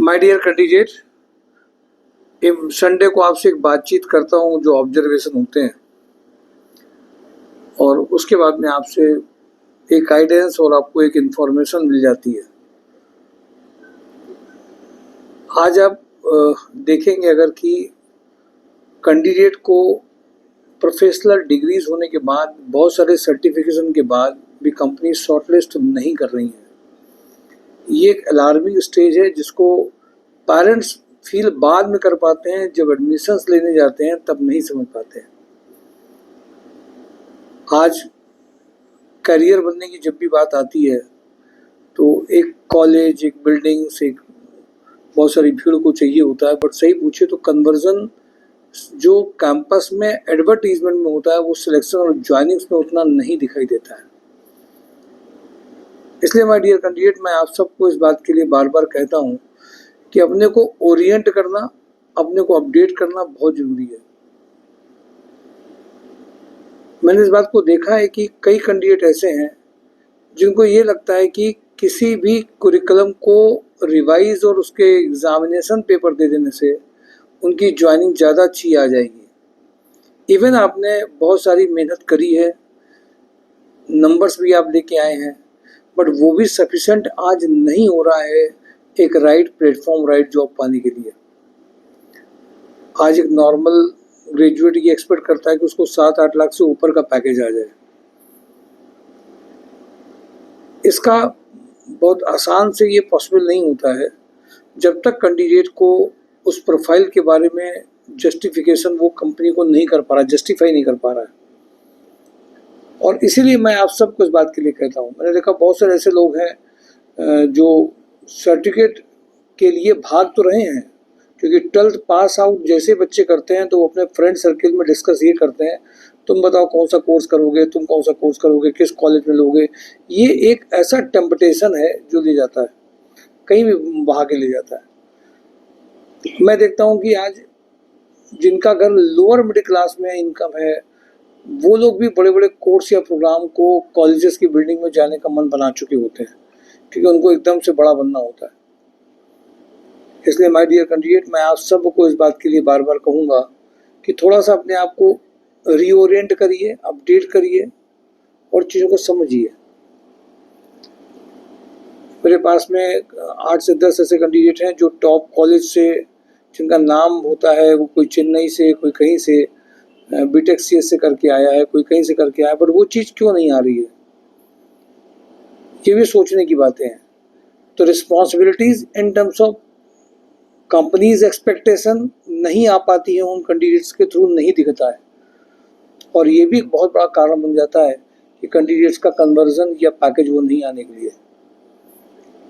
My dear candidate, Sunday को आपसे एक बातचीत करता हूँ जो ऑब्जर्वेशन होते हैं और उसके बाद में आपसे एक गाइडेंस और आपको एक इन्फॉर्मेशन मिल जाती है। आज आप देखेंगे अगर कि कैंडिडेट को प्रोफेशनल डिग्रीज होने के बाद, बहुत सारे सर्टिफिकेशन के बाद भी कंपनी शॉर्टलिस्ट नहीं कर रही है। ये एक अलार्मिंग स्टेज है जिसको पेरेंट्स फील बाद में कर पाते हैं, जब एडमिशन्स लेने जाते हैं तब नहीं समझ पाते हैं। आज करियर बनने की जब भी बात आती है तो एक कॉलेज, एक बिल्डिंग्स, एक बहुत सारी भीड़ को चाहिए होता है, बट सही पूछे तो कन्वर्जन जो कैंपस में एडवर्टीजमेंट में होता है वो सिलेक्शन और ज्वाइनिंग्स में उतना नहीं दिखाई देता है। इसलिए माय डियर कैंडिडेट, मैं आप सबको इस बात के लिए बार बार कहता हूँ कि अपने को ओरिएंट करना, अपने को अपडेट करना बहुत जरूरी है। मैंने इस बात को देखा है कि कई कैंडिडेट ऐसे हैं जिनको ये लगता है कि किसी भी कुरिकुलम को रिवाइज और उसके एग्जामिनेशन पेपर दे देने से उनकी ज्वाइनिंग ज़्यादा अच्छी आ जाएगी। इवन आपने बहुत सारी मेहनत करी है, नंबर्स भी आप लेके आए हैं, बट वो भी सफिशेंट आज नहीं हो रहा है एक राइट प्लेटफॉर्म, राइट जॉब पाने के लिए। आज एक नॉर्मल ग्रेजुएट ये एक्सपेक्ट करता है कि उसको 7-8 लाख से ऊपर का पैकेज आ जाए। इसका बहुत आसान से ये पॉसिबल नहीं होता है जब तक कैंडिडेट को उस प्रोफाइल के बारे में जस्टिफिकेशन वो कंपनी को नहीं कर पा रहा, जस्टिफाई नहीं कर पा रहा है। और इसीलिए मैं आप सबको इस बात के लिए कहता हूँ, मैंने देखा बहुत सारे ऐसे लोग हैं जो सर्टिफिकेट के लिए भाग तो रहे हैं, क्योंकि 12th पास आउट जैसे बच्चे करते हैं तो वो अपने फ्रेंड सर्किल में डिस्कस ये करते हैं, तुम बताओ कौन सा कोर्स करोगे, तुम कौन सा कोर्स करोगे, किस कॉलेज में लोगे। ये एक ऐसा टेम्पटेशन है जो ले जाता है, कहीं भी बहा के ले जाता है। मैं देखता हूँ कि आज जिनका घर लोअर मिडिल क्लास में इनकम है, वो लोग भी बड़े बड़े कोर्स या प्रोग्राम को कॉलेजेस की बिल्डिंग में जाने का मन बना चुके होते हैं, क्योंकि उनको एकदम से बड़ा बनना होता है। इसलिए माय डियर कैंडिडेट, मैं आप सबको इस बात के लिए बार बार कहूँगा कि थोड़ा सा अपने आप को रीओरिएंट करिए, अपडेट करिए और चीज़ों को समझिए। मेरे पास में 8 से 10 ऐसे कैंडिडेट हैं जो टॉप कॉलेज से, जिनका नाम होता है, वो कोई चेन्नई से, कोई कहीं से बीटेक CS से करके आया है, कोई कहीं से करके आया, बट वो चीज़ क्यों नहीं आ रही है, ये भी सोचने की बातें हैं। तो responsibilities in terms of companies expectation नहीं आ पाती है, उन कैंडिडेट्स के थ्रू नहीं दिखता है, और ये भी एक बहुत बड़ा कारण बन जाता है कि कैंडिडेट्स का कन्वर्जन या पैकेज वो नहीं आने के लिए।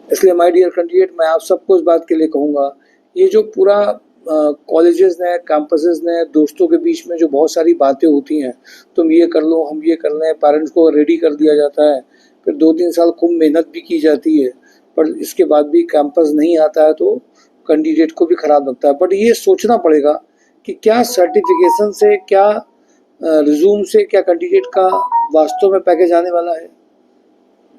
इसलिए माय डियर कैंडिडेट, मैं आप सबको इस बात के लिए कहूँगा, ये जो पूरा कॉलेजेस ने, कैंपसेस ने, दोस्तों के बीच में जो बहुत सारी बातें होती हैं, तुम ये कर लो, हम ये कर लें, पेरेंट्स को रेडी कर दिया जाता है, फिर 2-3 साल खूब मेहनत भी की जाती है, पर इसके बाद भी कैंपस नहीं आता है तो कैंडिडेट को भी ख़राब लगता है। बट ये सोचना पड़ेगा कि क्या सर्टिफिकेशन से, क्या रिज्यूम से, क्या कैंडिडेट का वास्तव में पैकेज आने वाला है?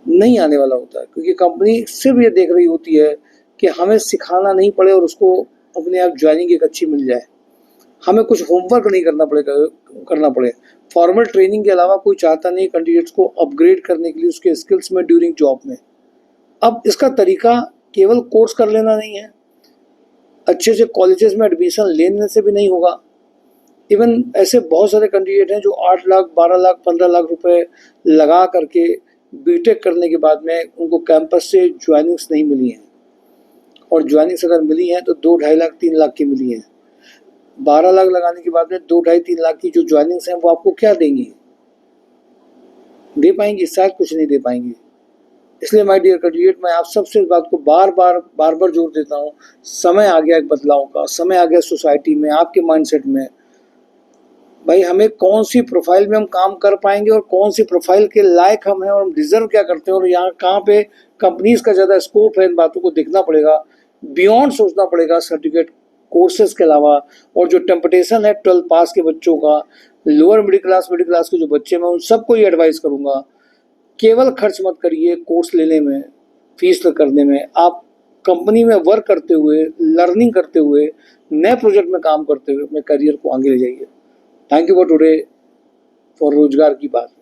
नहीं आने वाला होता है, क्योंकि कंपनी सिर्फ ये देख रही होती है कि हमें सिखाना नहीं पड़े और उसको अपने आप ज्वाइनिंग एक अच्छी मिल जाए, हमें कुछ होमवर्क नहीं करना पड़े। फॉर्मल ट्रेनिंग के अलावा कोई चाहता नहीं कैंडिडेट्स को अपग्रेड करने के लिए उसके स्किल्स में ड्यूरिंग जॉब में। अब इसका तरीका केवल कोर्स कर लेना नहीं है, अच्छे से कॉलेजेस में एडमिशन लेने से भी नहीं होगा। इवन ऐसे बहुत सारे कैंडिडेट हैं जो 8 लाख, 12 लाख, 15 लाख रुपए लगा करके बीटेक करने के बाद में उनको कैंपस से ज्वाइनिंग्स नहीं मिली हैं, और ज्वाइनिंग्स अगर मिली हैं तो 2-2.5 लाख, 3 लाख की मिली हैं। 12 लाख लगाने के बाद में 2-2.5-3 लाख की जो ज्वाइनिंग्स हैं वो आपको क्या देंगी? दे पाएंगी? शायद कुछ नहीं दे पाएंगी। इसलिए माय डियर कैंडिडेट, मैं आप सबसे इस बात को बार बार जोर देता हूँ, समय आ गया एक बदलाव का, समय आ गया सोसाइटी में, आपके माइंडसेट में। भाई, हमें कौन सी प्रोफाइल में हम काम कर पाएंगे और कौन सी प्रोफाइल के लायक हम हैं और हम डिजर्व क्या करते हैं, और यहाँ कहाँ पे कंपनीज का ज़्यादा स्कोप है, इन बातों को देखना पड़ेगा, बियॉन्ड सोचना पड़ेगा सर्टिफिकेट कोर्सेज के अलावा। और जो टेम्पटेशन है 12 पास के बच्चों का, लोअर मिडिल क्लास के जो बच्चे, मैं उन सबको ये एडवाइस करूँगा, केवल खर्च मत करिए कोर्स लेने में, फीस करने में। आप कंपनी में वर्क करते हुए, लर्निंग करते हुए, नए प्रोजेक्ट में काम करते हुए अपने करियर को आगे ले जाइए। Thank you for today for रोजगार की बात।